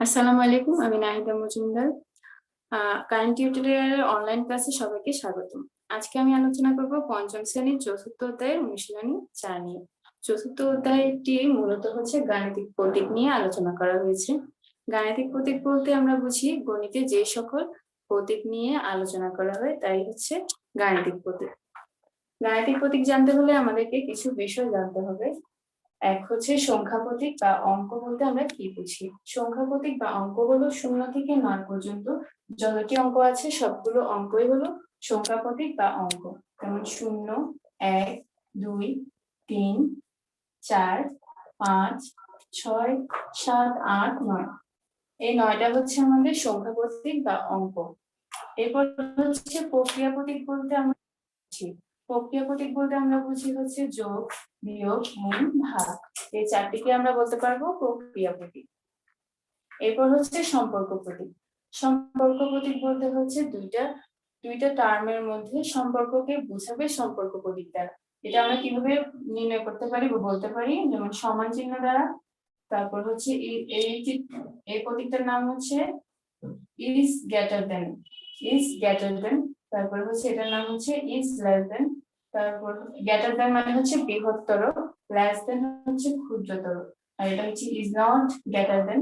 আসসালামু আলাইকুম, আমি নাহিদা মজুমদার। কারেন্ট টিউটোরিয়ালের অনলাইন ক্লাসে সবাইকে স্বাগতম। আজকে আমি আলোচনা করব পঞ্চম শ্রেণীর চতুর্থ অধ্যায়ের অনুশীলনী 4 নিয়ে। চতুর্থ অধ্যায়টি মূলত হচ্ছে গাণিতিক প্রতীক নিয়ে আলোচনা করা হয়েছে। গাণিতিক প্রতীক বলতে আমরা বুঝি গণিতে যে সকল প্রতীক নিয়ে আলোচনা করা হয় তাই হচ্ছে গাণিতিক প্রতীক। গাণিতিক প্রতীক জানতে হলে আমাদেরকে কিছু বিষয় জানতে হবে। এক হচ্ছে সংখ্যা প্রতীক বা অঙ্ক বলতে আমরা কি বুঝি। সংখ্যা প্রতীক বা অঙ্ক হলো 0 থেকে 9 পর্যন্ত যতটি অঙ্ক আছে সবগুলো অঙ্কই হলো সংখ্যা প্রতীক বা অঙ্ক। যেমন 0, 1, 2, 3, 4, 5, 6, 7, 8, 9। এই 9টা হচ্ছে আমাদের সংখ্যা প্রতীক বা অঙ্ক। এরপর হচ্ছে প্রক্রিয়া প্রতীক বলতে আমরা বুঝি। প্রক্রিয়া প্রতীক বলতে আমরা বুঝি হচ্ছে যোগ, বিয়োগ, গুণ, ভাগ। এই চারটিকে আমরা বলতে পারবো প্রক্রিয়া প্রতীক। এরপর হচ্ছে সম্পর্ক প্রতীক। সম্পর্ক প্রতীক বলতে হচ্ছে দুইটা টার্মের মধ্যে সম্পর্ককে বোঝাবে সম্পর্ক প্রতীক দ্বারা। এটা আমরা কিভাবে নির্ণয় করতে পারি বা বলতে পারি, যেমন সমান চিহ্ন দ্বারা। তারপর হচ্ছে এই প্রতীকটার নাম হচ্ছে ইজ গ্রেটার দেন। তারপর হচ্ছে এটার নাম হচ্ছে ইজ লেস দেন। তারপর গ্রেটার দেন মানে হচ্ছে বৃহত্তর, লেস দেন হচ্ছে ক্ষুদ্রতর। আর এটা হচ্ছে ইজ নট গ্রেটার দেন,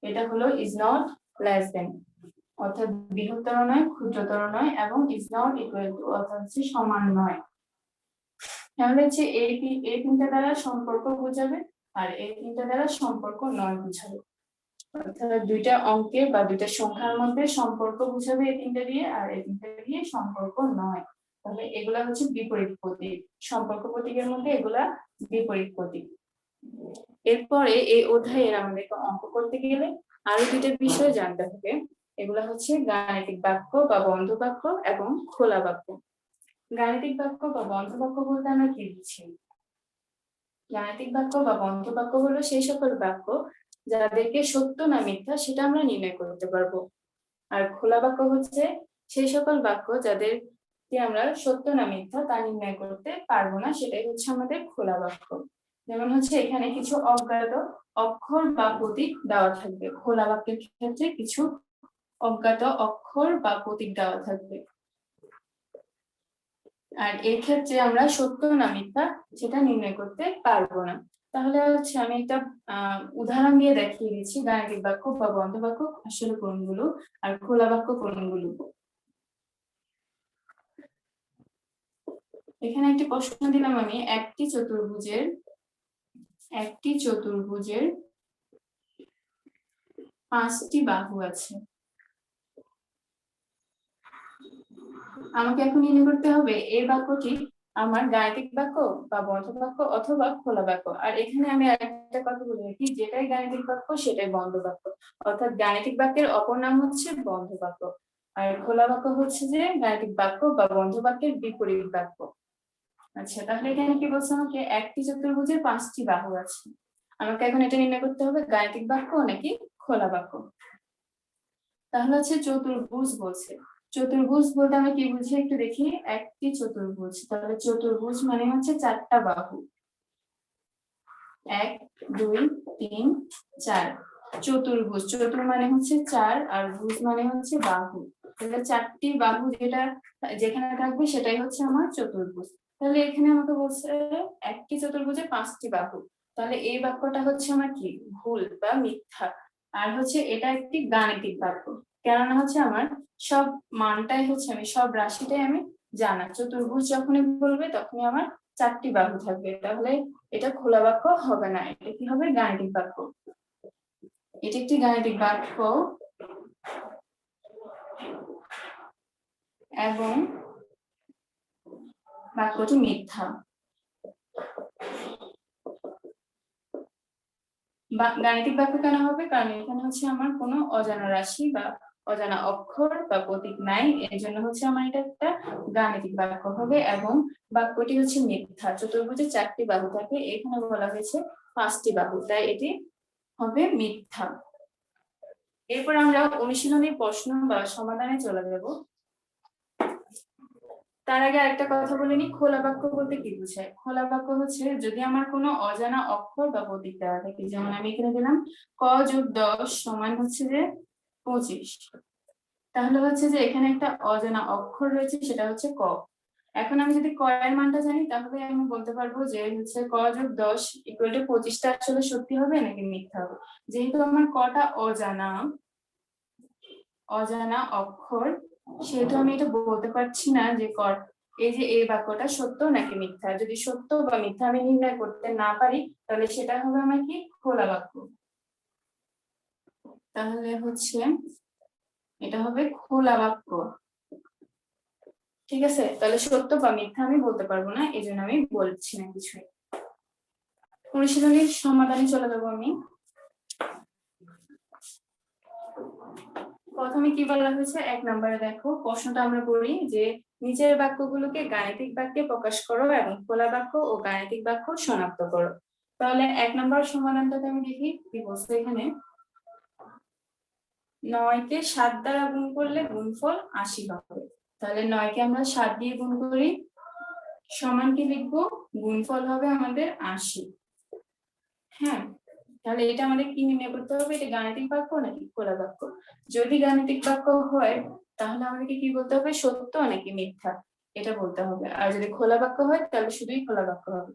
এটা হলো ইজ নট লেস দেন, অর্থাৎ বৃহত্তর নয়, ক্ষুদ্রতর নয়, এবং ইজ নট ইকুয়াল টু অর্থাৎ হচ্ছে সমান নয়। তাহলে হচ্ছে এই তিনটা দ্বারা সম্পর্ক বোঝাবে, আর এই তিনটা দ্বারা সম্পর্ক নয় বোঝাবে। অর্থাৎ দুইটা অঙ্কের বা দুইটা সংখ্যার মধ্যে সম্পর্ক বোঝাবে এই তিনটা দিয়ে, আর এই তিনটা দিয়ে সম্পর্ক নয়। তাহলে এগুলা হচ্ছে বিপরীত প্রতীক। সম্পর্ক প্রতীকের মধ্যে এগুলা বিপরীত প্রতীক। এরপরে এই অধ্যায়ের আমাদেরকে অঙ্ক করতে গেলে আরো দুইটা বিষয় জানতে হবে। এগুলা হচ্ছে গাণিতিক বাক্য বা বন্ধ বাক্য এবং খোলা বাক্য। গাণিতিক বাক্য বা বন্ধ বাক্য বলতে আমরা কি বুঝি? গাণিতিক বাক্য বা বন্ধ বাক্য হলো সেই সকল বাক্য যাদেরকে সত্য না মিথ্যা সেটা আমরা নির্ণয় করতে পারবো। আর খোলা বাক্য হচ্ছে সেই সকল বাক্য যাদেরকে আমরা সত্য না মিথ্যা তা নির্ণয় করতে পারবো না, সেটাই হচ্ছে আমাদের খোলা বাক্য। যেমন হচ্ছে এখানে কিছু অজ্ঞাত অক্ষর বা প্রতীক দেওয়া থাকবে। খোলা বাক্যের ক্ষেত্রে কিছু অজ্ঞাত অক্ষর বা প্রতীক দেওয়া থাকবে, আর এর ক্ষেত্রে আমরা সত্য না মিথ্যা সেটা নির্ণয় করতে পারবো না। তাহলে হচ্ছে আমি একটা উদাহরণ দিয়ে দেখিয়ে দিচ্ছি গাণিতিক বাক্য বা বন্ধ বাক্য আসলে কোনগুলো আর খোলা বাক্য কোনগুলো। এখানে একটি প্রশ্ন দিলাম আমি, একটি চতুর্ভুজের 5টি বাহু আছে। আমাকে এখন নির্ণয় করতে হবে এই বাক্যটি আমার গাণিতিক বাক্য বা বন্ধ বাক্য অথবা খোলা বাক্য। আর এখানে আমি একটা কথা বলে রাখি, যেটাই গাণিতিক বাক্য সেটাই বন্ধ বাক্য। অর্থাৎ গাণিতিক বাক্যের অপর নাম হচ্ছে বন্ধ বাক্য, আর খোলা বাক্য হচ্ছে যে গাণিতিক বাক্য বা বন্ধ বাক্যের বিপরীত বাক্য। আচ্ছা, তাহলে এখানে কি বলছে আমাকে, একটি চতুর্ভুজের 5টি বাহু আছে। আমাকে এখন এটা নির্ণয় করতে হবে গাণিতিক বাক্য নাকি খোলা বাক্য। তাহলে হচ্ছে চতুর্ভুজ বলছে। চতুর্ভুজ বলতে আমরা কি বুঝি একটু দেখি। একটি চতুর্ভুজ, তাহলে চতুর্ভুজ মানে হচ্ছে 4টা বাহু, 1, 2, 3, 4। চতুর্ভুজ, চতুর মানে হচ্ছে 4 আর ভুজ মানে হচ্ছে বাহু। তাহলে 4টি বাহু যেখানে থাকবে সেটাই হচ্ছে আমার চতুর্ভুজ। তাহলে এখানে আমাকে বলছে একটি চতুর্ভুজে 5টি বাহু, তাহলে এই বাক্যটা হচ্ছে আমার কি ভুল বা মিথ্যা। আর হচ্ছে এটা একটি গাণিতিক বাক্য, কেননা হচ্ছে আমার সব মানটাই হচ্ছে আমি সব রাশিটাই আমি জানা। চতুর্ভুজ যখনই বলবে তখনই আমার 4টি বাহু থাকবে, তাহলে এটা খোলা বাক্য হবে না, এটা কি হবে গাণিতিক বাক্য। এটি একটি গাণিতিক বাক্য এবং বাক্যটি মিথ্যা। গাণিতিক বাক্য কেন হবে, কারণ এখানে হচ্ছে আমার কোনো অজানা রাশি বা অজানা অক্ষর বা প্রতীক নাই, এর জন্য হচ্ছে আমার এটা একটা গাণিতিক বাক্য হবে। এবং বাক্যটি হচ্ছে মিথ্যা। চতুর্ভুজে 4টি বাহু থাকে, এখানে বলা হয়েছে 5টি বাহু, তাই এটি হবে মিথ্যা। এরপর আমরা অনুশীলনী প্রশ্ন বা সমাধানে চলে যাব। তার আগে আরেকটা কথা বলে নি, খোলা বাক্য বলতে কি বোঝায়? খোলা বাক্য হচ্ছে যদি আমার কোনো অজানা অক্ষর বা প্রতীক দেওয়া থাকে, যেমন আমি এখানে দিলাম ক যোগ 10 সমান হচ্ছে যে 25, তাহলে হচ্ছে যে এখানে একটা অজানা অক্ষর রয়েছে, সেটা হচ্ছে ক। এখন আমি যদি ক এর মানটা জানি, তাহলে আমি বলতে পারবো যে হচ্ছে ক যোগ 10 ইকুয়াল টু 25টা আসলে সত্যি হবে নাকি মিথ্যা হবে। যেহেতু আমার কটা অজানা অক্ষর, সেহেতু আমি এটা বলতে পারছি না যে এই যে এই বাক্যটা সত্য নাকি মিথ্যা। যদি সত্য বা মিথ্যা আমি নির্ণয় করতে না পারি, তাহলে সেটা হবে আমার কি খোলা বাক্য। তাহলে হচ্ছে এটা হবে খোলা বাক্য, ঠিক আছে। তাহলে সত্য বা মিথ্যা আমি বলতে পারবো না, এই জন্য আমি বলছি না কিছুই। অনুশীলনীর সমাধানে চলে যাবো আমি। প্রথমে কি বলা হয়েছে, 1 নম্বরে দেখো প্রশ্নটা আমরা করি যে নিচের বাক্যগুলোকে গাণিতিক বাক্যে প্রকাশ করো এবং খোলা বাক্য ও গাণিতিক বাক্য শনাক্ত করো। তাহলে 1 নম্বর সমাধানটাতে আমি দেখি কি বলছে এখানে। 9 কে 7 দ্বারা গুণ করলে গুণফল 80 হবে। তাহলে 9 কে আমরা 7 দিয়ে গুণ করি, সমান কি লিখবো, গুণফল হবে আমাদের 80। হ্যাঁ, তাহলে এটা আমাদের কি নির্ণয় করতে হবে, এটা গাণিতিক বাক্য নাকি খোলা বাক্য। যদি গাণিতিক বাক্য হয় তাহলে আমাদেরকে কি বলতে হবে, সত্য নাকি মিথ্যা এটা বলতে হবে। আর যদি খোলা বাক্য হয় তাহলে শুধুই খোলা বাক্য হবে,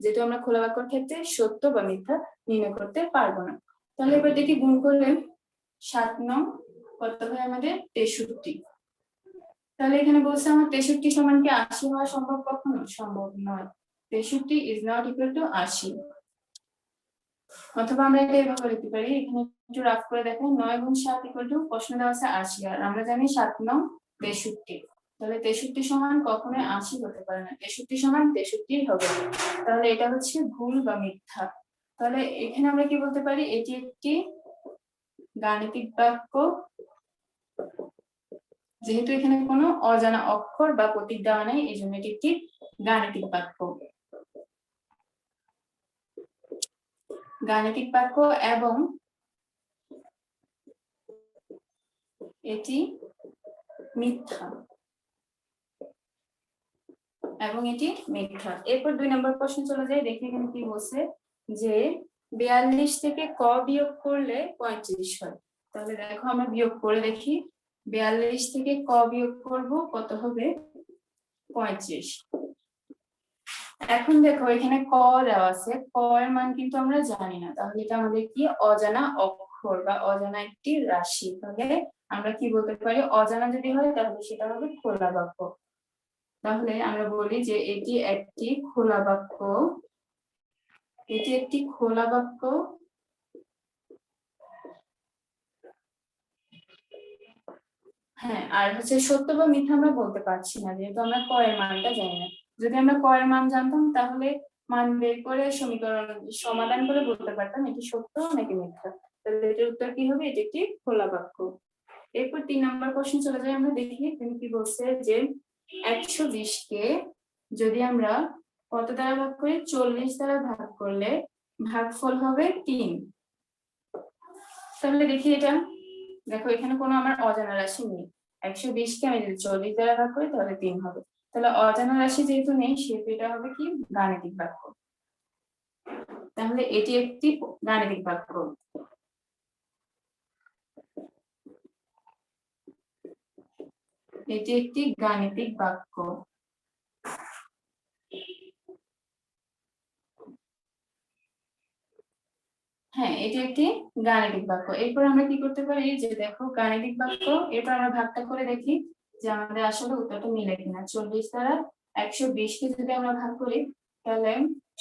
যেহেতু আমরা খোলা বাক্যের ক্ষেত্রে সত্য বা মিথ্যা নির্ণয় করতে পারবো না। তাহলে এবার দেখি গুণ করলে 7 নং কত হয় আমাদের 63। তাহলে এখানে বলছে আমার 63 সমান কি 80 হওয়া সম্ভব? কখনো সম্ভব নয়। 63 ইজ নট ইকুয়াল টু 80। অথবা আমরা এটা এভাবে লিখতে পারি, এখানে একটু রাফ করে দেখেন, 9 গুণ 7 ইকুয়াল টু প্রশ্ন দেওয়া আছে 80, আর আমরা জানি 7 9 63। তাহলে 63 সমান কখনোই 80 হতে পারে না, 63 সমান 63 হবে। তাহলে এটা হচ্ছে ভুল বা মিথ্যা। তাহলে এখানে আমরা কি বলতে পারি, এটি একটি গাণিতিক বাক্য, যেহেতু এখানে কোনো অজানা অক্ষর বা প্রতীক দেওয়া নেই, এই জন্য এটি একটি গাণিতিক বাক্য। গাণিতিক বাক্য এবং এটি মিথ্যা, এবং এটি মিথ্যা। এরপর 2 নম্বর প্রশ্ন চলে যায়, দেখি এখানে কি বলছে যে 42 থেকে ক বিয়োগ করলে 35 হয়। তাহলে দেখো আমরা বিয়োগ করে দেখি, 42 থেকে ক বিয়োগ করব, কত হবে 35। এখন দেখো এখানে ক দেওয়া আছে, ক এর মান কিন্তু আমরা জানি না, তাহলে এটা আমাদের কি অজানা অক্ষর বা অজানা একটি রাশি। তাহলে আমরা কি বলতে পারি, অজানা যদি হয় তাহলে সেটা হবে খোলা বাক্য। তাহলে আমরা বলি যে এটি একটি খোলা বাক্য, এটি একটি খোলা বাক্য হ্যাঁ। আর হচ্ছে সত্য বা মিথ্যা আমরা বলতে পারছি না, যেহেতু আমরা ক এর মানটা জানি না। যদি আমরা ক এর মান জানতাম তাহলে মান বের করে সমীকরণ সমাধান করে বলতে পারতাম এটি সত্য নাকি মিথ্যা। তাহলে এটার উত্তর কি হবে, এটি একটি খোলা বাক্য। এরপর 3 নম্বর প্রশ্ন চলে যাই, আমরা দেখি তিনি কি বলছে যে 120 কে যদি আমরা কত দ্বারা ভাগ করি, 40 দ্বারা ভাগ করলে ভাগফল হবে 3। তাহলে দেখি এটা, দেখো এখানে কোনো আমার অজানা রাশি নেই, 120 কে আমি যদি 40 দ্বারা ভাগ করি তাহলে 3 হবে। তাহলে অজানা রাশি যেহেতু নেই, সেহেতু এটা হবে কি গাণিতিক বাক্য। তাহলে এটি একটি গাণিতিক বাক্য। এটি একটি গাণিতিক বাক্য। হ্যাঁ, এটি একটি গাণিতিক বাক্য। এরপর আমরা কি করতে পারি, যে দেখো গাণিতিক বাক্য, এরপর আমরা ভাগটা করে দেখি যে আমাদের আসলে উত্তরটা মিলে কিনা। 40 দ্বারা 120 কে যদি আমরা ভাগ করি, তাহলে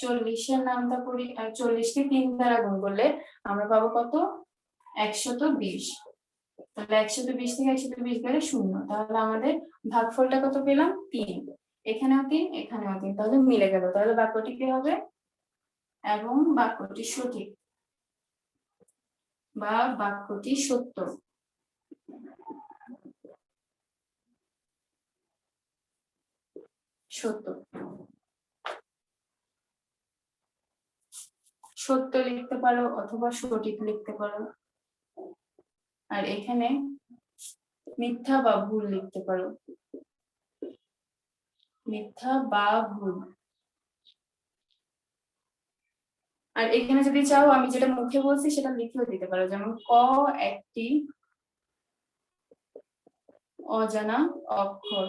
40 এর নামটা করি, আর 40 কে 3 দ্বারা গুণ করলে আমরা পাবো কত, 120। তাহলে 120 থেকে 120 গেলে 0, তাহলে আমাদের ভাগফলটা কত পেলাম, 3। এখানেও 3, এখানেও 3, তাহলে মিলে গেল। তাহলে বাক্যটি কি হবে, এবং বাক্যটি সঠিক বা বাক্যটি সত্য। সত্য, সত্য লিখতে পারো অথবা সঠিক লিখতে পারো, আর এখানে মিথ্যা বা ভুল লিখতে পারো। মিথ্যা বা ভুল। আর এখানে যদি চাও আমি যেটা মুখে বলছি সেটা লিখেও দিতে পারো, যেমন ক একটি অজানা অক্ষর।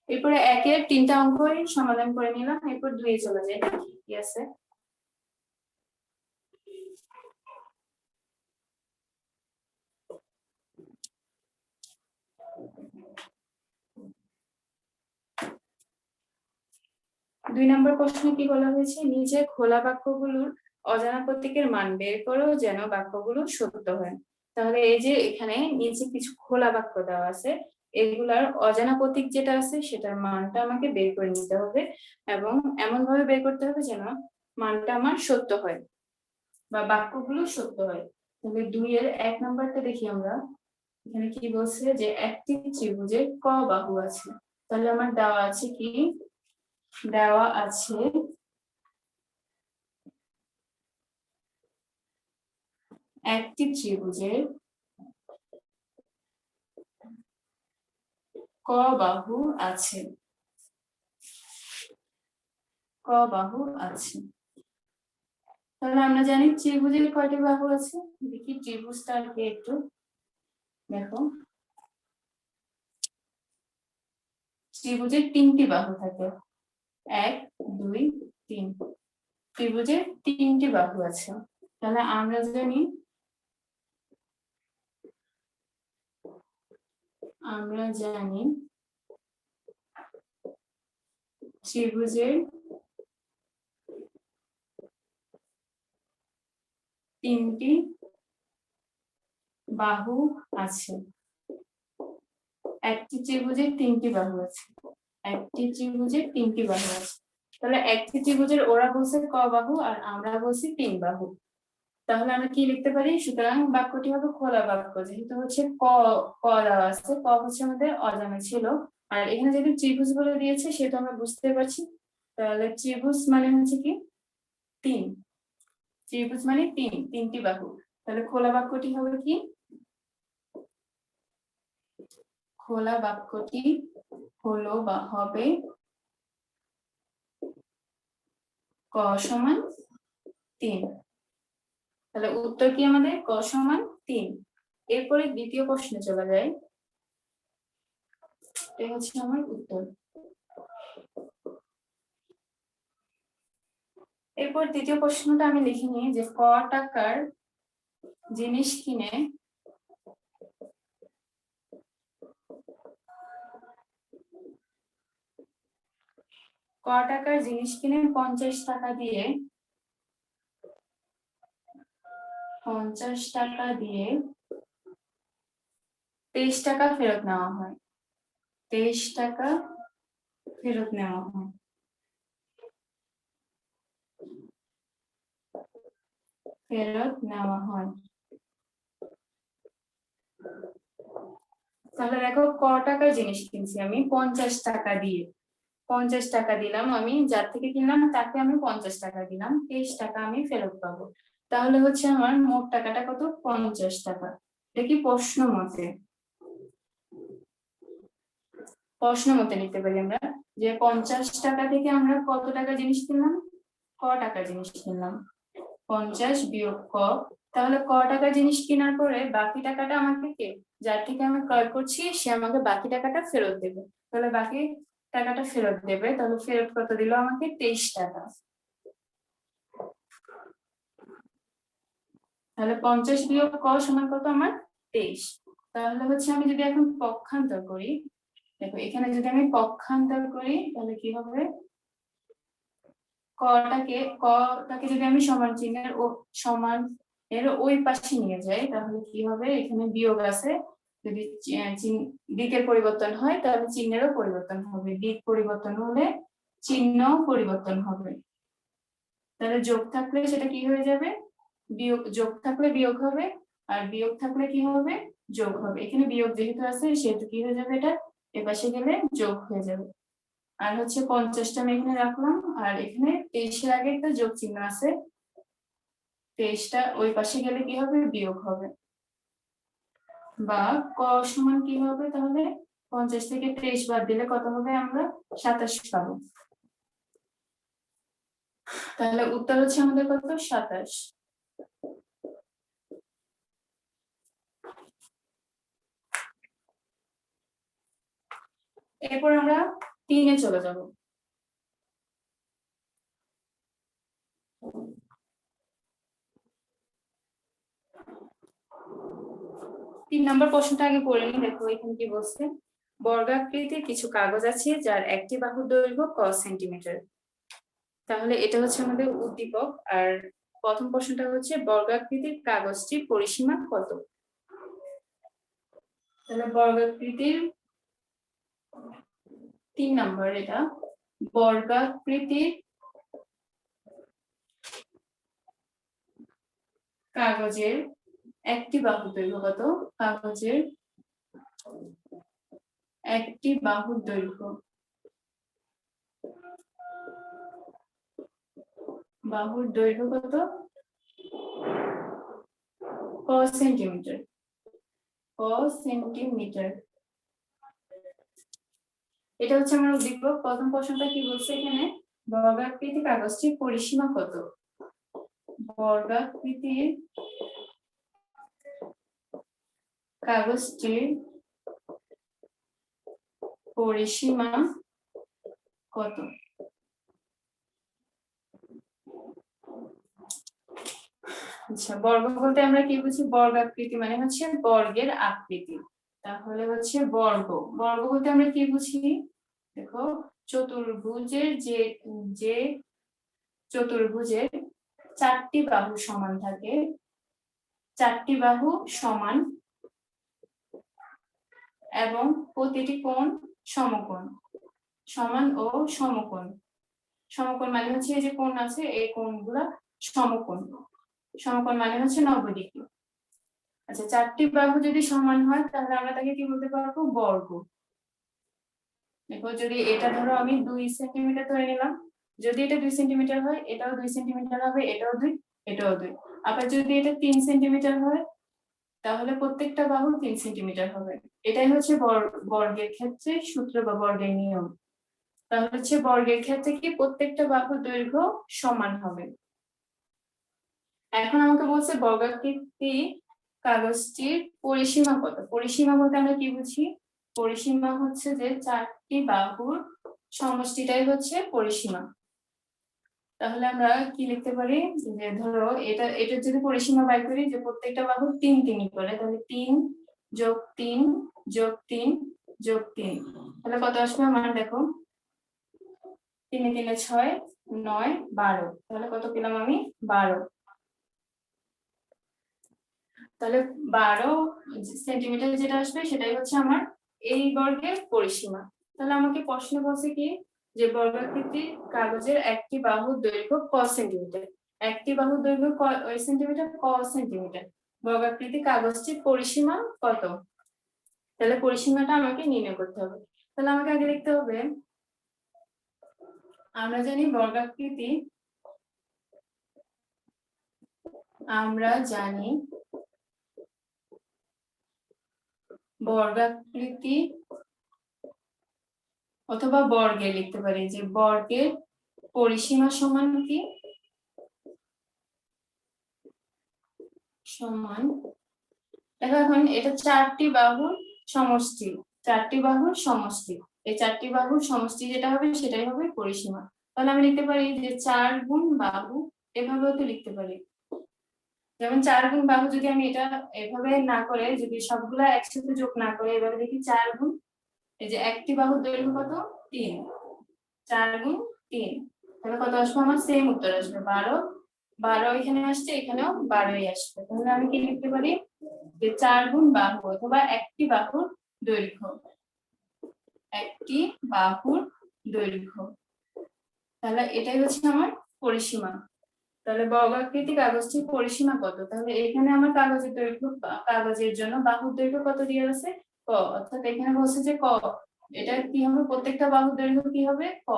এরপরে একের 3টা অঙ্কই সমাধান করে নিলাম, এরপর 2 চলে যায়। কি আছে? দুই নম্বর প্রশ্নে কি বলা হয়েছে, নিচে খোলা বাক্যগুলোর অজানা প্রতীকের মান বের করো যেন বাক্যগুলো সত্য হয়। তাহলে এই যে এখানে নিচে কিছু খোলা বাক্য দেওয়া আছে, এগুলার অজানা প্রতীক যেটা আছে সেটার মানটা আমাকে বের করে নিতে হবে এবং এমন ভাবে বের করতে হবে যেন মানটা আমার সত্য হয় বা বাক্যগুলো সত্য হয়। তাহলে 2-1 নম্বরটা দেখি আমরা। এখানে কি বলছে যে একটি ত্রিভুজে ক বাহু আছে। তাহলে আমার দেওয়া আছে কি, দেওয়া আছে একটি ত্রিভুজের ক বাহু আছে, ক বাহু আছে। তাহলে আমরা জানি ত্রিভুজের কয়টি বাহু আছে, দেখি ত্রিভুজটাকে একটু দেখো। ত্রিভুজের 3টি বাহু থাকে, 1 2 3। ত্রিভুজের 3টি বাহু আছে। তাহলে আমরা জানি ত্রিভুজের 3টি বাহু আছে। একটি ত্রিভুজের 3টি বাহু আছে, একটি ত্রিভুজের 3টি বাহু আছে। তাহলে একটি ত্রিভুজের ওরা বলছে ক বাহু আর আমরা বলছি 3 বাহু। তাহলে আমরা কি লিখতে পারি, সুতরাং বাক্যটি হবে খোলা বাক্য, যেহেতু হচ্ছে ক ক দেওয়া আছে, ক হচ্ছে আমাদের অজানা ছিল, আর এখানে যদি ত্রিভুজ বলে দিয়েছে সেটা আমরা বুঝতে পারছি। তাহলে ত্রিভুজ মানে হচ্ছে কি 3, ত্রিভুজ মানে 3টি বাহু। তাহলে খোলা বাক্যটি হবে কি, খোলা বাক্যটি হলো বা হবে ক সমান 3। তাহলে উত্তর কি আমাদের ক সমান 3। এরপরে দ্বিতীয় প্রশ্নে চলে যায়, এটা হচ্ছে আমার উত্তর। এরপর দ্বিতীয় প্রশ্নটা আমি লিখে নিই যে ক টাকার জিনিস কিনে ক টাকার জিনিস কিনে 50 টাকা দিয়ে 23 টাকা ফেরত নেওয়া হয়, 23 টাকা ফেরত নেওয়া হয়। ফেরত নেওয়া হয়। তাহলে দেখো ক টাকার জিনিস কিনছি আমি 50 টাকা দিয়ে, 50 টাকা দিলাম আমি, যার থেকে কিনলাম তাকে আমি 50 টাকা দিলাম, 23 টাকা আমি ফেরত পাবো। তাহলে হচ্ছে আমার মোট টাকাটা কত, 50 টাকা। এটা কি প্রশ্ন মতে, প্রশ্ন মতে লিখতে পারি আমরা যে 50 টাকা থেকে আমরা কত টাকা জিনিস কিনলাম, ক টাকা জিনিস কিনলাম, 50 বিয়োগ ক। তাহলে ক টাকা জিনিস কেনার পরে বাকি টাকাটা আমাকে কে, যার থেকে আমি ক্রয় করছি সে আমাকে বাকি টাকাটা ফেরত দেবে। তাহলে বাকি টাকাটা ফেরত দেবে, তাহলে ফেরত কত দিল আমাকে, 23 টাকা। তাহলে 50 বিয়োগ ক সমান কত আমার, 23। তাহলে হচ্ছে আমি যদি এখন পক্ষান্তর করি, দেখো এখানে যদি আমি পক্ষান্তর করি তাহলে কি হবে, কটাকে যদি আমি সমান চিহ্নের ও সমান এর ওই পাশে নিয়ে যাই তাহলে কি হবে, এখানে বিয়োগ আছে, যদি দিকের পরিবর্তন হয় তাহলে চিহ্নেরও পরিবর্তন হবে, দিক পরিবর্তন হলে চিহ্ন পরিবর্তন হবে। তাহলে যোগ থাকলে সেটা কি হয়ে যাবে, বিয়োগ, যোগ থাকলে বিয়োগ হবে, আর বিয়োগ থাকলে কি হবে, যোগ হবে। এখানে বিয়োগ যেহেতু আছে সেহেতু কি হয়ে যাবে, এটা এপাশে গেলে যোগ হয়ে যাবে। আর হচ্ছে 50টা আমি এখানে রাখলাম, আর এখানে 23-এর আগে একটা যোগ চিহ্ন আছে, 23টা ওই পাশে গেলে কি হবে, বিয়োগ হবে। বা ক সমান কি হবে তাহলে 50 থেকে 23 বাদ দিলে কত হবে আমরা 27 পাবো। তাহলে উত্তর হচ্ছে আমাদের কত 27। এরপর আমরা 3-এ চলে যাব। 3 নম্বর প্রশ্নটা আগে পড়ে নিই। দেখো এখানে কি বলছে, বর্গাকৃতির কিছু কাগজ আছে যার একটি বাহুর দৈর্ঘ্য ক সেন্টিমিটার। তাহলে এটা হচ্ছে আমাদের উদ্দীপক। আর প্রথম প্রশ্নটা হচ্ছে বর্গাকৃতির কাগজটির পরিসীমা কত। তাহলে বর্গাকৃতির 3 নম্বর, এটা বর্গাকৃতির কাগজের একটি বাহুর দৈর্ঘ্য কত, কাগজের একটি বাহুর দৈর্ঘ্য, বাহুর দৈর্ঘ্য কত ক সেন্টিমিটার, ক সেন্টিমিটার। এটা হচ্ছে আমার উদ্দীপক। প্রথম প্রশ্নটা কি বলছে এখানে, বর্গাকৃতি কাগজটির পরিসীমা কত। বর্গাকৃতির কাগজটির পরিসীমা কত। আচ্ছা, বর্গ বলতে আমরা কি বুঝি, বর্গাকৃতি মানে হচ্ছে বর্গের আকৃতি। তাহলে হচ্ছে বর্গ, বর্গ বলতে আমরা কি বুঝি, দেখো চতুর্ভুজের যে চতুর্ভুজের 4টি বাহু সমান থাকে, 4টি বাহু সমান এবং প্রতিটি কোণ সমকোণ, সমান ও সমকোণ। সমকোণ মানে হচ্ছে এই যে কোণ আছে এই কোণগুলা সমকোণ, সমকোণ মানে হচ্ছে 90 ডিগ্রি। আচ্ছা, 4টি বাহু যদি সমান হয় তাহলে আমরা তাকে কি বলতে পারবো, বর্গ। দেখো যদি এটা ধরো আমি 2 সেন্টিমিটার ধরে নিলাম, যদি এটা 2 সেন্টিমিটার হয় এটাও 2 সেন্টিমিটার হবে, এটাও 2, এটাও 2। আবার যদি এটা 3 সেন্টিমিটার হয় তাহলে প্রত্যেকটা বাহু 3 সেন্টিমিটার হবে। এটাই হচ্ছে বর্গের ক্ষেত্রে সূত্র বা বর্গের নিয়ম। তাহলে হচ্ছে বর্গের ক্ষেত্রে কি প্রত্যেকটা বাহুর দৈর্ঘ্য সমান হবে। এখন আমাকে বলছে বর্গাকৃতি কাগজটির পরিসীমা কত। পরিসীমা বলতে আমরা কি বুঝি, পরিসীমা হচ্ছে যে 4টি বাহুর সমষ্টিটাই হচ্ছে পরিসীমা। তাহলে আমরা কি লিখতে পারি, যে ধরো এটা যদি পরিসীমা বাই করি যে প্রত্যেকটা বাহু 3 3 করে, তাহলে 3 যোগ 3 যোগ 3 যোগ 3, তাহলে কত আসবে আমার, দেখো 3 3 6 9 12, তাহলে কত পেলাম আমি 12। তাহলে 12 সেন্টিমিটার যেটা আসবে সেটাই হচ্ছে আমার এই বর্গের পরিসীমা। তাহলে আমাকে প্রশ্ন বলছে কি, যে বর্গাকৃতির কাগজের একটি বাহুর দৈর্ঘ্য ক সেন্টিমিটার, একটি বাহুর দৈর্ঘ্য ক সেন্টিমিটার, ক সেন্টিমিটার, বর্গাকৃতি কাগজটির পরিসীমা কত। তাহলে পরিসীমাটা আমাকে নির্ণয় করতে হবে। তাহলে আমাকে আগে লিখতে হবে, আমরা জানি বর্গাকৃতি, আমরা জানি বর্গাকৃতি অথবা বর্গে লিখতে পারি যে বর্গের পরিসীমা সমান কি, সমান, দেখো এখন এটা 4টি বাহুর সমষ্টি, 4টি বাহুর সমষ্টি, এই 4টি বাহুর সমষ্টি যেটা হবে সেটাই হবে পরিসীমা। তাহলে আমি লিখতে পারি যে 4 গুণ বাহু, এভাবেও তো লিখতে পারি। যেমন 4 গুণ বাহু যদি আমি এটা এভাবে না করে, যদি সবগুলা একসাথে যোগ না করে এভাবে লিখি 4 গুণ, এই যে একটি বাহুর দৈর্ঘ্য কত 3, 4 গুণ 3, তাহলে কত আসবে আমার, সেম উত্তর আসবে 12। 12 এখানে আসছে, এখানেও 12ই আসবে। তাহলে আমি কি লিখতে পারি, যে 4 গুণ বাহু অথবা একটি বাহুর দৈর্ঘ্য, একটি বাহুর দৈর্ঘ্য। তাহলে এটাই হচ্ছে আমার পরিসীমা। তাহলে বর্গাকৃতি কাগজটির পরিসীমা কত, তাহলে এখানে আমার কাগজের দৈর্ঘ্য, কাগজের জন্য বাহুর দৈর্ঘ্য কত দিয়ে আছে, ক, অর্থাৎ এখানে বলছে যে ক, এটা কি হবে, প্রত্যেকটা বাহুর দৈর্ঘ্য কি হবে, ক,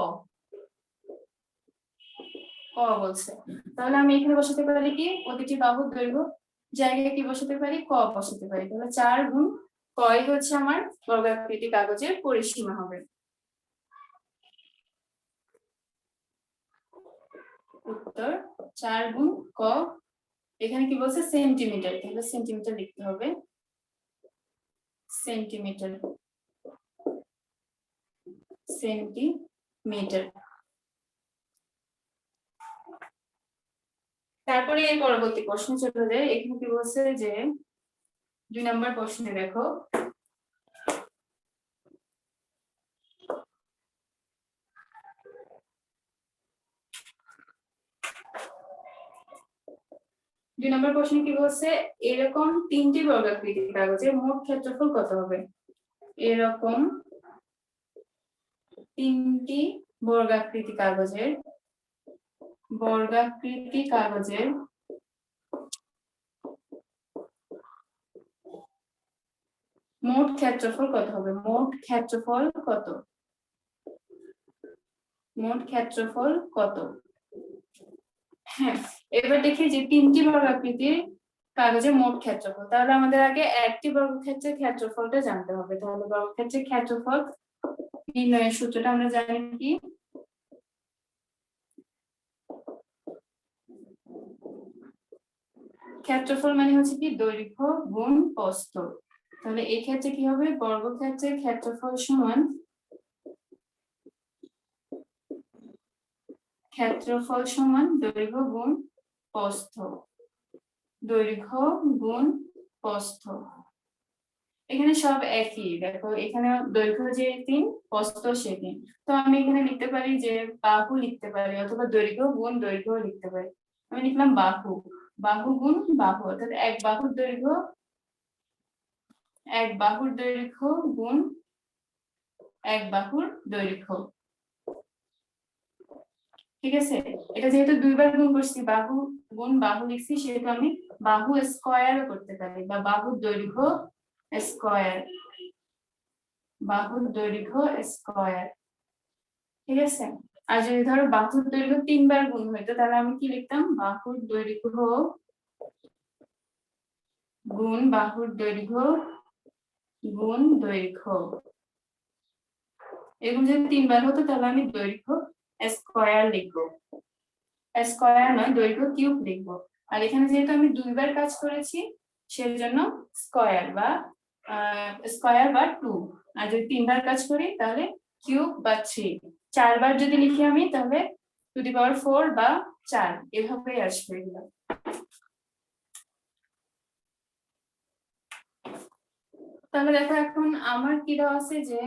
ক বলছে। তাহলে আমি এখানে বসাতে পারি কি, প্রতিটি বাহুর দৈর্ঘ্য জায়গায় কি বসাতে পারি, ক বসাতে পারি। তাহলে 4 গুণ কই হচ্ছে আমার বর্গাকৃতি কাগজের পরিসীমা হবে। উত্তর 4 গুণ ক। এখানে কি বলছে সেন্টিমিটার, তাহলে সেন্টিমিটার লিখতে হবে, সেন্টিমিটার, সেন্টিমিটার। তারপরে এর পরবর্তী প্রশ্ন চলে যায়। এখানে কি বলছে যে 2 নম্বর প্রশ্নে দেখো, দুই নম্বর প্রশ্নে কি বলছে, এরকম 3টি বর্গাকৃতি কাগজের মোট ক্ষেত্রফল কত হবে। এরকম 3টি বর্গাকৃতি কাগজের মোট ক্ষেত্রফল কত হবে। মোট ক্ষেত্রফল কত, মোট ক্ষেত্রফল কত। হ্যাঁ, এবার দেখি যে 3টি বর্গাকৃতির কাগজের মোট ক্ষেত্রফল, তাহলে আমাদের আগে একটি বর্গক্ষেত্রের ক্ষেত্রফলটা জানতে হবে। তাহলে বর্গক্ষেত্রের ক্ষেত্রফল নির্ণয়ের সূত্রটা আমরা জানি কি, ক্ষেত্রফল মানে হচ্ছে কি দৈর্ঘ্য গুণ প্রস্থ। তাহলে এই ক্ষেত্রে কি হবে, বর্গক্ষেত্রের ক্ষেত্রফল সমান দৈর্ঘ্য গুণ প্রস্থ, দৈর্ঘ্য গুণ প্রস্থ। এখানে সব একই, দেখো এখানে দৈর্ঘ্য যে 3, প্রস্থ সে 3। তো আমি এখানে লিখতে পারি যে বাহু লিখতে পারি, অথবা দৈর্ঘ্য গুণ দৈর্ঘ্য লিখতে পারি। আমি লিখলাম বাহু, বাহু গুণ বাহু, অর্থাৎ এক বাহুর দৈর্ঘ্য গুণ এক বাহুর দৈর্ঘ্য। ঠিক আছে, এটা যেহেতু দুইবার গুণ করছি, বাহু গুণ বাহু লিখছি, সেহেতু আমি বাহু স্কয়ারও করতে পারি, বা বাহুর দৈর্ঘ্য স্কয়ার, বাহুর দৈর্ঘ্য স্কয়ার। ঠিক আছে, আর যদি ধরো বাহুর দৈর্ঘ্য 3 বার গুণ হইতো, তাহলে আমি কি লিখতাম, বাহুর দৈর্ঘ্য গুণ বাহুর দৈর্ঘ্য গুণ দৈর্ঘ্য। এরকম যদি 3 বার হতো, তাহলে আমি দৈর্ঘ্য স্কয়ার লিখবো, স্কয়ার নয়, দৈর্ঘ্য কিউব লিখবো। আর এখানে যেহেতু আমি 2 বার কাজ করেছি, সেজন্য স্কয়ার বা 2। আর যদি 3 বার কাজ করি, তাহলে কিউব বা 3। 4 বার যদি লিখি আমি, তাহলে টু দি পাওয়ার 4 বা 4, এভাবেই আসবে এগুলো। তাহলে দেখো এখন আমার কি দেওয়া আছে, যে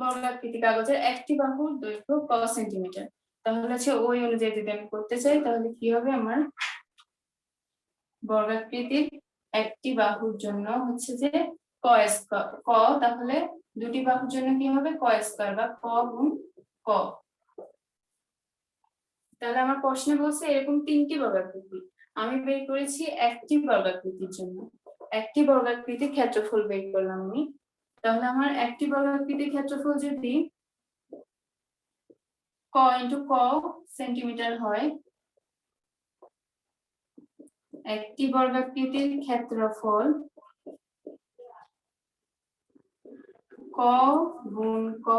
বর্গাকৃতি কাগজের একটি বাহুর দৈর্ঘ্য ক সেন্টিমিটার। তাহলে হচ্ছে ওই অনুযায়ী যদি আমি করতে চাই, তাহলে কি হবে, আমার বর্গাকৃতির একটি বাহুর জন্য হচ্ছে যে ক স্কয়ার, ক, তাহলে দুটি বাহুর জন্য কি হবে, ক স্কয়ার বা ক গুণ ক। তাহলে আমার প্রশ্নে বলছে এরকম 3টি বর্গাকৃতি, আমি বের করেছি একটি বর্গাকৃতির জন্য, একটি বর্গাকৃতির ক্ষেত্রফল বের করলাম আমি। তাহলে আমার একটি বর্গাকৃতির ক্ষেত্রফল যদি ক ইন্টু ক সেন্টিমিটার হয়, একটি বর্গাকৃতির ক্ষেত্রফল ক গুণ ক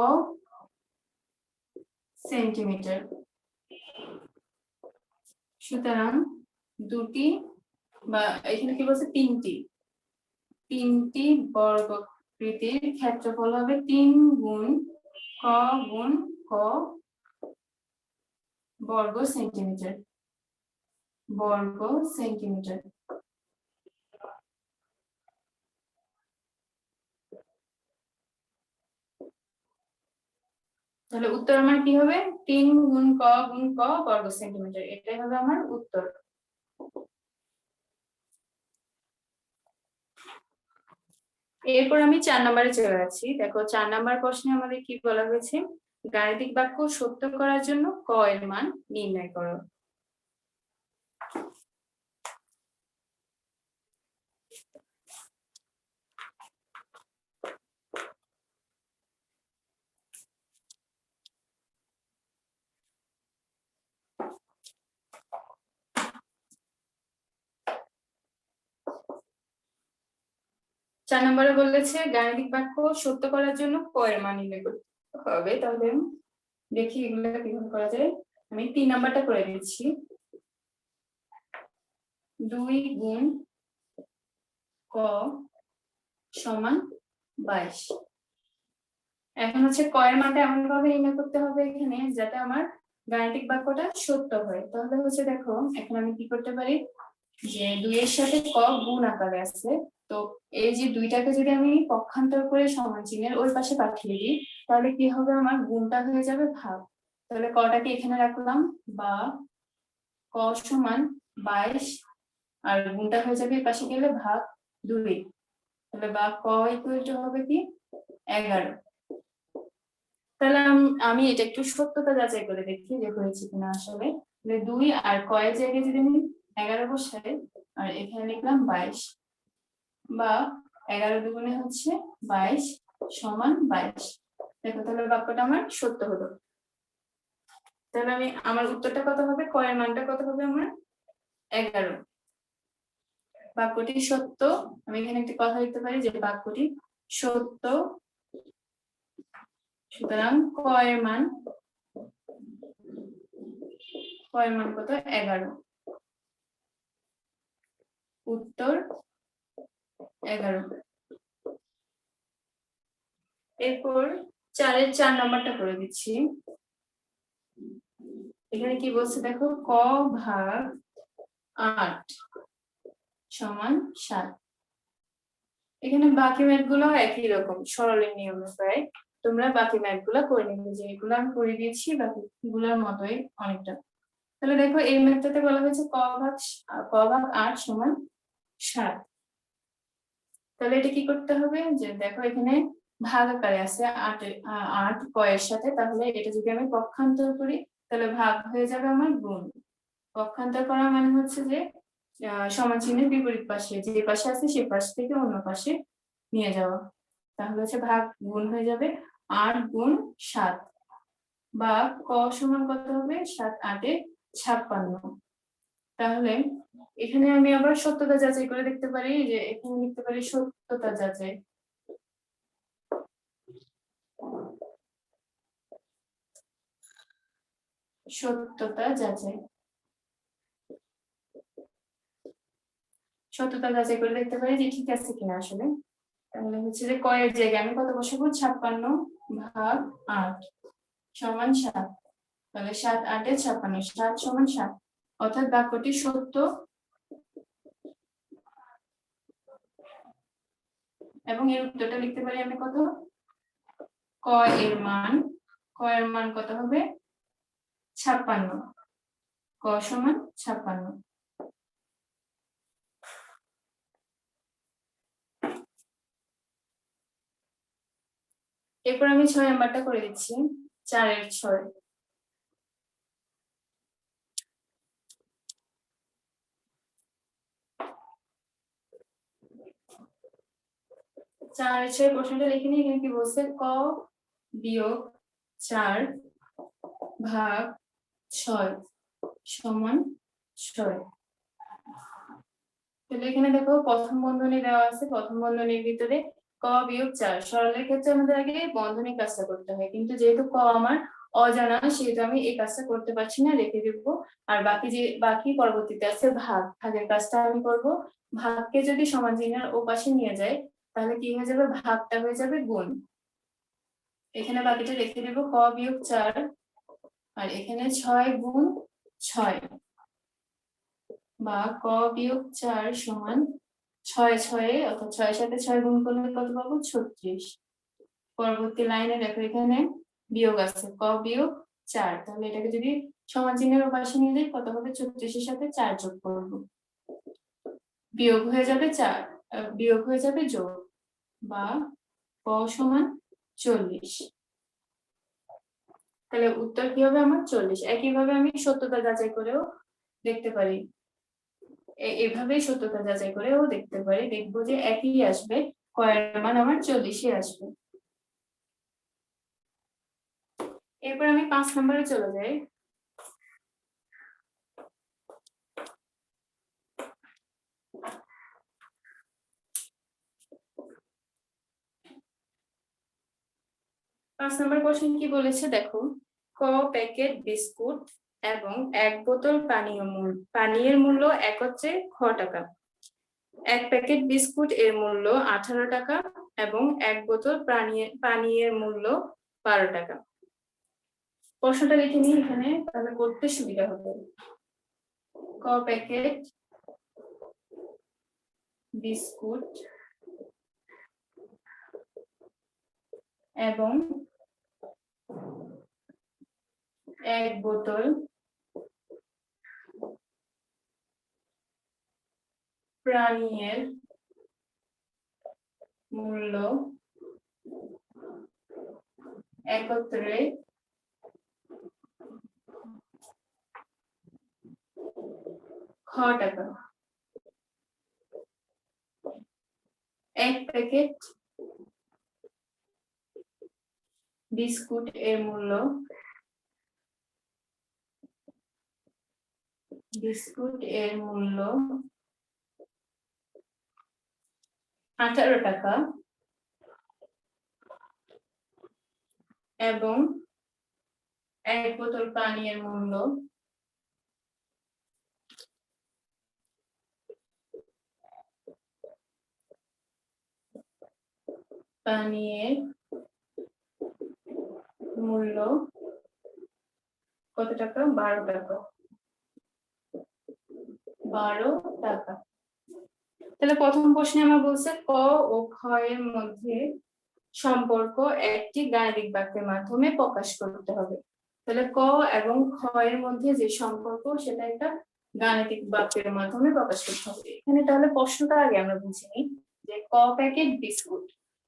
সেন্টিমিটার। সুতরাং দুটি, বা এখানে কি বলছে, 3টি বর্গাকৃতির ক্ষেত্রফল হবে 3 গুণ ক গুণ ক বর্গ সেন্টিমিটার, বর্গ সেন্টিমিটার। তাহলে উত্তর আমার কি হবে, 3 গুণ ক গুণ ক বর্গ সেন্টিমিটার, এটাই হবে আমার উত্তর। এরপর আমি 4 নম্বরে চলে যাচ্ছি। দেখো 4 নম্বর প্রশ্নে আমাদের কি বলা হয়েছে, গাণিতিক বাক্য সত্য করার জন্য ক এর মান নির্ণয় করো। 4 নম্বরে বলেছে গাণিতিক বাক্য সত্য করার জন্য ক এর মান নির্ণয় করতে হবে। তাহলে দেখি এগুলো কিভাবে করা যায়। আমি 3 নাম্বারটা করে দিচ্ছি। 2 গুণ ক সমান 22। এখন হচ্ছে ক এর মানটা এমন ভাবে নির্ণয় করতে হবে এখানে যাতে আমার গাণিতিক বাক্যটা সত্য হয়। তাহলে হচ্ছে দেখো এখন আমি কি করতে পারি, যে 2 এর সাথে ক গুণ আকারে আছে, তো এই যে 2টাকে যদি আমি পক্ষান্তর করে সমান চিহ্নের ওই পাশে পাঠিয়ে দিই তাহলে কি হবে, আমার গুণটা হয়ে যাবে ভাগ। তাহলে কটাকে এখানে রাখলাম, বা ক সমান 22 আর গুণটা হয়ে যাবে এই পাশে গেলে ভাগ 2। তাহলে বা ক ইকুয়াল টু হবে কি 11। তাহলে আমি এটা একটু সত্যতা যাচাই করে দেখি যে হয়েছে কিনা আসলে। 2 আর ক এর জায়গায় যদি আমি 11 বসাই আর এখানে লিখলাম 22, বা 11 দুগুণে হচ্ছে 22 সমান 22। দেখো তাহলে বাক্যটা আমার সত্য হলো। তাহলে আমার উত্তরটা কত হবে, ক এর মানটা কত হবে আমার 11। বাক্যটি সত্য। আমি এখানে একটি কথা লিখতে পারি যে বাক্যটি সত্য, সুতরাং ক এর মান কত 11। উত্তর 11। এরপর 4 এর 4 নাম্বারটা করে দিচ্ছি। এখানে কি বলছে দেখো, ক ভাগ 8 সমান 7। এখানে বাকি ম্যাথ গুলো একই রকম সরলের নিয়মে প্রায়, তোমরা বাকি ম্যাথ গুলো করে নিবে, যেগুলো আমি করে দিয়েছি বাকি গুলোর মতোই অনেকটা। তাহলে দেখো এই ম্যাথটাতে বলা হয়েছে ক ভাগ 8 সমান 7। তাহলে এটা কি করতে হবে, যে দেখো এখানে ভাগ আকারে আছে 8 ক এর সাথে, তাহলে এটা যদি আমি পক্ষান্তর করি তাহলে ভাগ হয়ে যাবে আমার গুণ। পক্ষান্তর করা মানে হচ্ছে যে সমান চিহ্নের বিপরীত পাশে, যে পাশে আছে সেই পাশ থেকে অন্য পাশে নিয়ে যাওয়া। তাহলে হচ্ছে ভাগ গুণ হয়ে যাবে 8 গুণ 7, বা ক সমান কত হবে 7 8 56। তাহলে এখানে আমি আবার সত্যতা যাচাই করে দেখতে পারি, যে এখানে লিখতে পারি সত্যতা যাচাই। সত্যতা যাচাই করে দেখতে পারি যে ঠিক আছে কিনা আসলে। তাহলে হচ্ছে যে ক এর জায়গায় আমি কত বসাবো, 56 ভাগ 8 সমান 7। তাহলে 7 8 56, 7 সমান 7, অর্থাৎ বাক্যটি সত্য এবং এর উত্তরটা লিখতে পারি আমি কত, ক এর মান কত হবে 56, ক সমান 56। এরপর আমি 6 নাম্বারটা করে দিচ্ছি। 4 এর 6। 4 এর 6 প্রশ্নটা লিখে নিই। এখানে কি বলছে, ক বিয়োগ 4 ভাগ 6 সমান 6। তাহলে এখানে দেখো প্রথম বন্ধনী দেওয়া আছে, প্রথম বন্ধনীর ভিতরে ক বিয়োগ 4। সরলের ক্ষেত্রে আমাদের আগে বন্ধনী কাজটা করতে হয়, কিন্তু যেহেতু ক আমার অজানা সেহেতু আমি এই কাজটা করতে পারছি না, রেখে দেবো। আর বাকি পরবর্তীতে আছে ভাগের কাজটা আমি করব। ভাগকে যদি সমান চিহ্নের ও পাশে নিয়ে যায় তাহলে কি হয়ে যাবে, ভাগটা হয়ে যাবে গুণ। এখানে বাকিটা রেখে দেবো, ক বিয়োগ 4, আর এখানে 6 গুণ 6, বা ক বিয়োগ 4 সমান 6 6, অর্থাৎ 6 এর সাথে 6 গুণ করলে কত পাবো 36। পরবর্তী লাইনে দেখো এখানে বিয়োগ আছে, ক বিয়োগ 4, তাহলে এটাকে যদি সমান চিহ্নের পাশে নিয়ে যাই কত হবে, 36 এর সাথে 4 যোগ করব, বিয়োগ হয়ে যাবে 4, বিয়োগ হয়ে যাবে যোগ, বা ক সমান 40। তাহলে উত্তর কি হবে আমার 40। একইভাবে আমি সত্যতা যাচাই করেও দেখতে পারি, এভাবেই সত্যতা যাচাই করেও দেখতে পারি, দেখবো যে একই আসবে, ক এর মান আমার 40-ই আসবে। এরপর আমি 5 নম্বরে চলে যাই। 5 নম্বর কোশ্চেন কি বলেছে দেখো, ক প্যাকেট বিস্কুট এবং 1 বোতল পানীয়ের মূল্য একত্রে খ টাকা। 1 প্যাকেট বিস্কুট এর মূল্য 18 টাকা এবং 1 বোতল পানীয়ের মূল্য 12 টাকা। প্রশ্নটা লিখে নিই এখানে, তাহলে করতে সুবিধা হবে। ক প্যাকেট বিস্কুট এবং 1 বোতল পানীয়ের মূল্য একত্রে খ টাকা। 1 প্যাকেট বিস্কুট এর মূল্য 18 টাকা এবং 1 বোতল পানীয়ের মূল্য 12 টাকা। 12 টাকা। তাহলে প্রথম প্রশ্নে আমার বলছে ক ও খ এর মধ্যে সম্পর্ক একটি গাণিতিক বাক্যের মাধ্যমে প্রকাশ করতে হবে। তাহলে ক এবং খ এর মধ্যে যে সম্পর্ক সেটা একটা গাণিতিক বাক্যের মাধ্যমে প্রকাশ করতে হবে। এখানে তাহলে প্রশ্নটা আগে আমরা বুঝে নিই যে ক প্যাকেট বিস্কুট,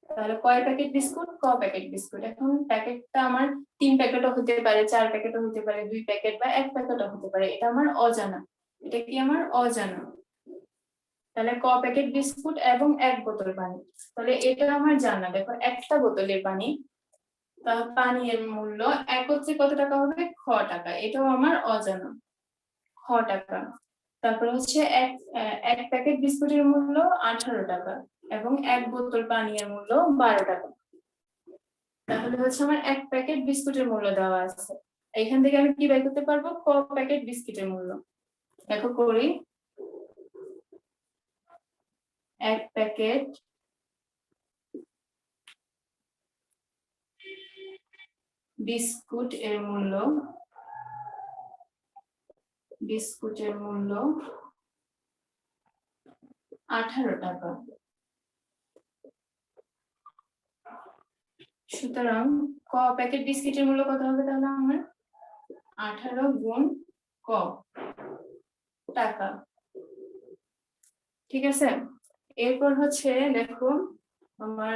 তাহলে কয় প্যাকেট বিস্কুট, ক প্যাকেট বিস্কুট। এখন প্যাকেটটা আমার 3 প্যাকেটও হতে পারে, 4 প্যাকেটও হতে পারে, 2 প্যাকেট বা 1 প্যাকেটও হতে পারে, এটা আমার অজানা। এটা কি আমার অজানা। তাহলে ক প্যাকেট বিস্কুট এবং 1 বোতল পানি, তাহলে এটা আমার জানা। দেখো একটা বোতলের পানি, তাহলে পানির মূল্য একত্রে কত টাকা হবে, খ টাকা, এটাও আমার অজানা, খ টাকা। তারপর হচ্ছে এক প্যাকেট বিস্কুটের মূল্য 18 টাকা এবং 1 বোতল পানির মূল্য 12 টাকা। তাহলে হচ্ছে আমার 1 প্যাকেট বিস্কুটের মূল্য দেওয়া আছে, এখান থেকে আমি কি বের করতে পারবো, ক প্যাকেট বিস্কুটের মূল্য। দেখো করি, 1 প্যাকেট বিস্কুট এর মূল্য 18 টাকা। সুতরাং ক প্যাকেট বিস্কিটের মূল্য কত হবে, তাহলে আমার 18 গুণ ক টাকা। ঠিক আছে, এরপর হচ্ছে দেখো আমার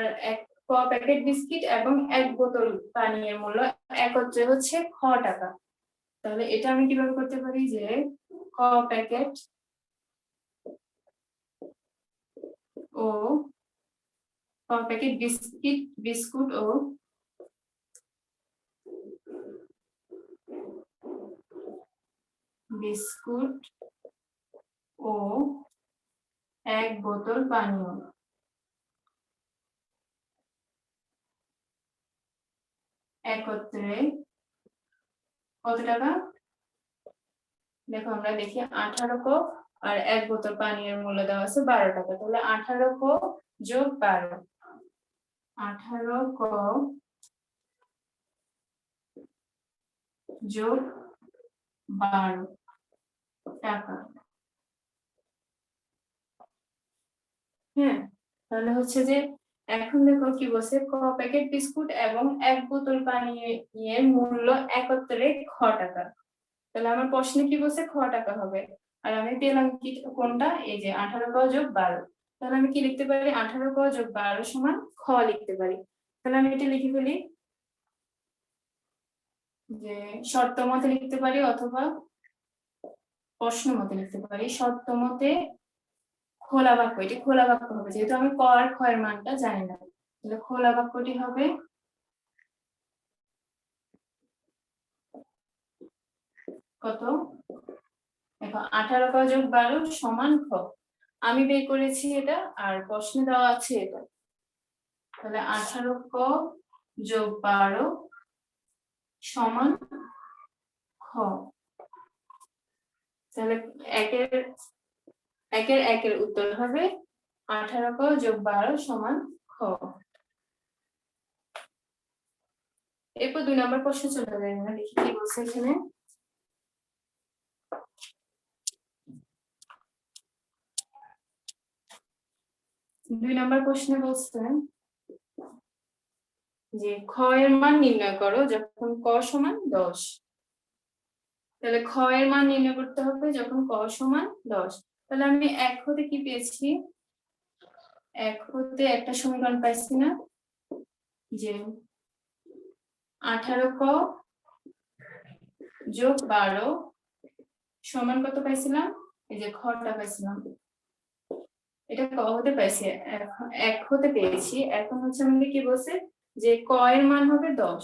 ক প্যাকেট বিস্কিট এবং 1 বোতল পানির মূল্য একত্রে হচ্ছে খ টাকা। তাহলে এটা আমি কিভাবে করতে পারি যে ক প্যাকেট ও ক প্যাকেট বিস্কুট ও 1 বোতল পানীয় একত্রে কত টাকা, দেখো আমরা দেখি 18 ক আর 1 বোতল পানির মূল্য দেওয়া আছে 12 টাকা, তাহলে 18 ক যোগ 12, 18 ক যোগ 12 টাকা। হ্যাঁ, তাহলে হচ্ছে যে এখন দেখো কি বলছে, ক প্যাকেট বিস্কুট এবং 1 বোতল পানির মূল্য একত্রে খ টাকা। তাহলে আমার প্রশ্নে কি বলছে, খ টাকা হবে, আর আমি পেলাম কি কোনটা, এই যে 18 ক যোগ 12। তাহলে আমি কি লিখতে পারি, 18 ক যোগ 12 সমান খ লিখতে পারি। তাহলে আমি এটা লিখে ফেলি, যে শর্ত মতে লিখতে পারি অথবা প্রশ্ন মতে লিখতে পারি। শর্ত মতে খোলা বাক্য, এটি খোলা বাক্য হবে যেহেতু আমি ক আর খ এর মানটা জানি না, তাহলে খোলা বাক্যটি হবে কত, দেখো 18 ক যোগ 12 সমান খ, আমি বের করেছি এটা আর প্রশ্নে দেওয়া আছে এটা। তাহলে 18 ক যোগ 12 সমান খ। তাহলে একের উত্তর হবে 18 ক যোগ 12 সমান খ। এরপর 2 নম্বর প্রশ্ন চলে যায় না, দেখি কি বলছে এখানে। দুই নম্বর প্রশ্নে বলছে যে খ এর মান নির্ণয় করো যখন ক সমান 10। তাহলে খ এর মান নির্ণয় করতে হবে যখন ক সমান 10। তাহলে আমি 1 হতে কি পেয়েছি, 1 হতে একটা সমীকরণ পাইছি না, যে 18 ক যোগ 12 সমান কত পাইছিলাম, এই যে খটা পাইছিলাম, এটা ক হতে পাইছি, 1 হতে পেয়েছি। এখন হচ্ছে আমাকে কি বলছে যে ক এর মান হবে 10।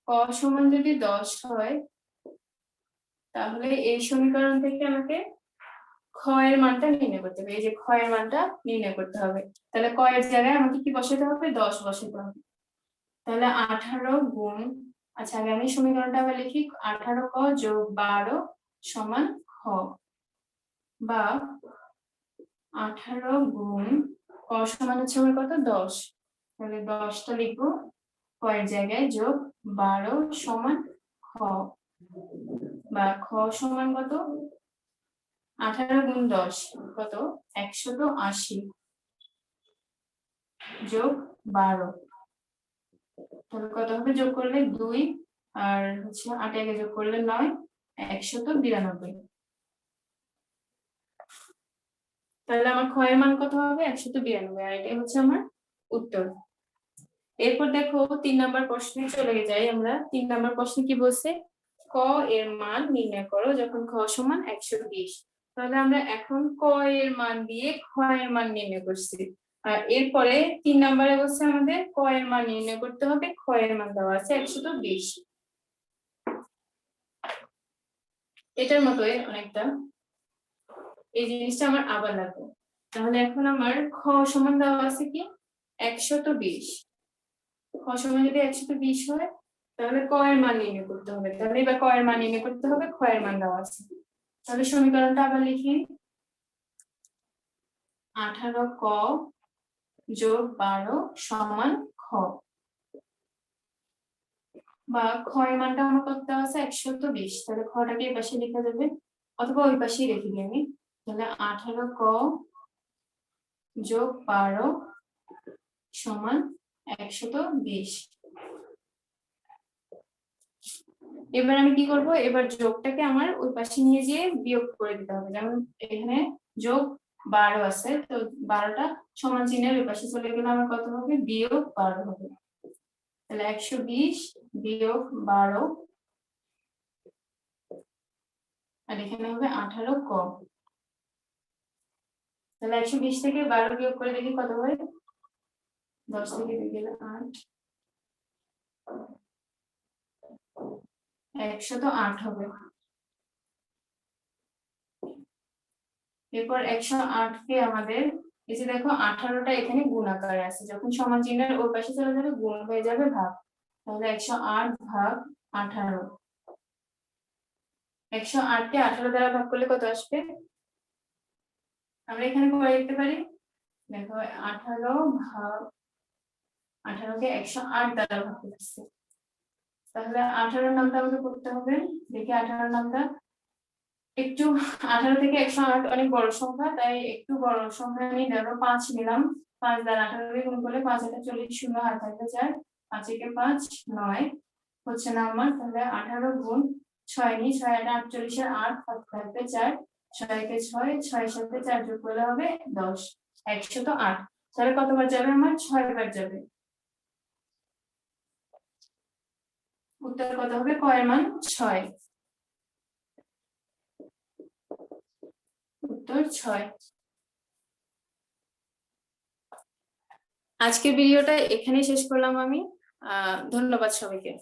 ক সমান যদি 10 হয় তাহলে এই সমীকরণ থেকে আমাকে খ এর মানটা নির্ণয় করতে হবে। এই যে খ এর মানটা নির্ণয় করতে হবে, তাহলে ক এর জায়গায় আমাকে কি বসাতে হবে, 10 বসাতে হবে। তাহলে 18 গুণ, আচ্ছা আগে আমি সমীকরণটা আবার লিখি, 18 ক যোগ 12 সমান খ, বা 18 গুণ ক সমান হচ্ছে আমার কত, 10। তাহলে 10টা লিখবো ক এর জায়গায়, যোগ 12 সমান খ, বা খ সমান কত, 18 গুণ 10 কত, 180 যোগ 12, তাহলে কত হবে, যোগ করলে 2 আর হচ্ছে 8 একে যোগ করলে 9, 192। তাহলে আমার খ এর মান কত হবে, 192, আর এটাই হচ্ছে আমার উত্তর। এরপর দেখো 3 নাম্বার প্রশ্নে চলে যাই আমরা। 3 নাম্বার প্রশ্নে কি বলছে, ক এর মান নির্ণয় করো যখন খ সমান 120। তাহলে আমরা এখন ক এর মান দিয়ে খ এর মান নির্ণয় করছি, আর এরপরে 3 নম্বরে বলছে আমাদের ক এর মান নির্ণয় করতে হবে, খ এর মান দেওয়া আছে 120। এটার মতোই অনেকটা, এই জিনিসটা আমার আবার লাগবে। তাহলে এখন আমার খ সমান দেওয়া আছে কি, 120। খ সমান যদি 120 হয় তাহলে ক এর মান নির্ণয় করতে হবে। তাহলে এবার ক এর মান নির্ণয় করতে হবে, খ এর মান দেওয়া আছে। তাহলে সমীকরণটা আবার লিখি, 18 ক যোগ 12 সমান খ, বা খ এর মানটা আমার কত দেওয়া আছে, 120। তাহলে খটাকে এই পাশে লেখা যাবে, অথবা ওই পাশেই রেখে দিই আমি। তাহলে 18 ক যোগ 12 সমান 120। এবার আমি কি করব, এবার যোগটাকে আমার ওই পাশে নিয়ে গিয়ে বিয়োগ করে দিতে হবে। যেমন এখানে যোগ 12 আছে, তো 12টা সমান চিহ্নের ওই পাশে চলে গেলে আমার কত হবে, বিয়োগ 12 হবে। তাহলে 120 বিয়োগ 12, আর এখানে হবে 18 ক। তাহলে 120 থেকে 12 বিয়োগ করে দেখি কত হয়, 10 থেকে 2 গেলে 8, 108 হবে। এরপর 108 কে আমাদের, এই যে দেখো 18টা এখানে গুণ আকারে আছে, যখন সমান চিহ্নের ওই পাশে চলে যাবে গুণ হয়ে যাবে ভাগ। তাহলে 108 ভাগ 18, 108 কে 18 দ্বারা ভাগ করলে কত আসবে, আমরা এখানে করে লিখতে পারি, দেখো 18 ভাগ 18 কে 108 দ্বারা ভাগ করতেছি। তাহলে 18 নামটা আমাকে করতে হবে, দেখি 18 নামটা একটু, 18 থেকে 108 অনেক বড় সংখ্যা, তাই একটু বড় সংখ্যা নিয়ে ধরো 5 নিলাম। 5 দ্বারা 18 কে গুণ করলে 5 এটা 40, শূন্য হাত থাকবে 4, 5 একে 5, 9 হচ্ছে না আমার। তাহলে 18 গুণ 6 নি, 6 এটা 48 এর 8 হাত থাকবে 4, 6 একে 6, 6 এর সাথে 4 যোগ করলে হবে 10, 108। তাহলে কতবার যাবে, আমার 6 বার যাবে। উত্তর কত হবে, ক এর মান 6, উত্তর 6। আজকের ভিডিওটা এখানেই শেষ করলাম আমি। ধন্যবাদ সবাইকে।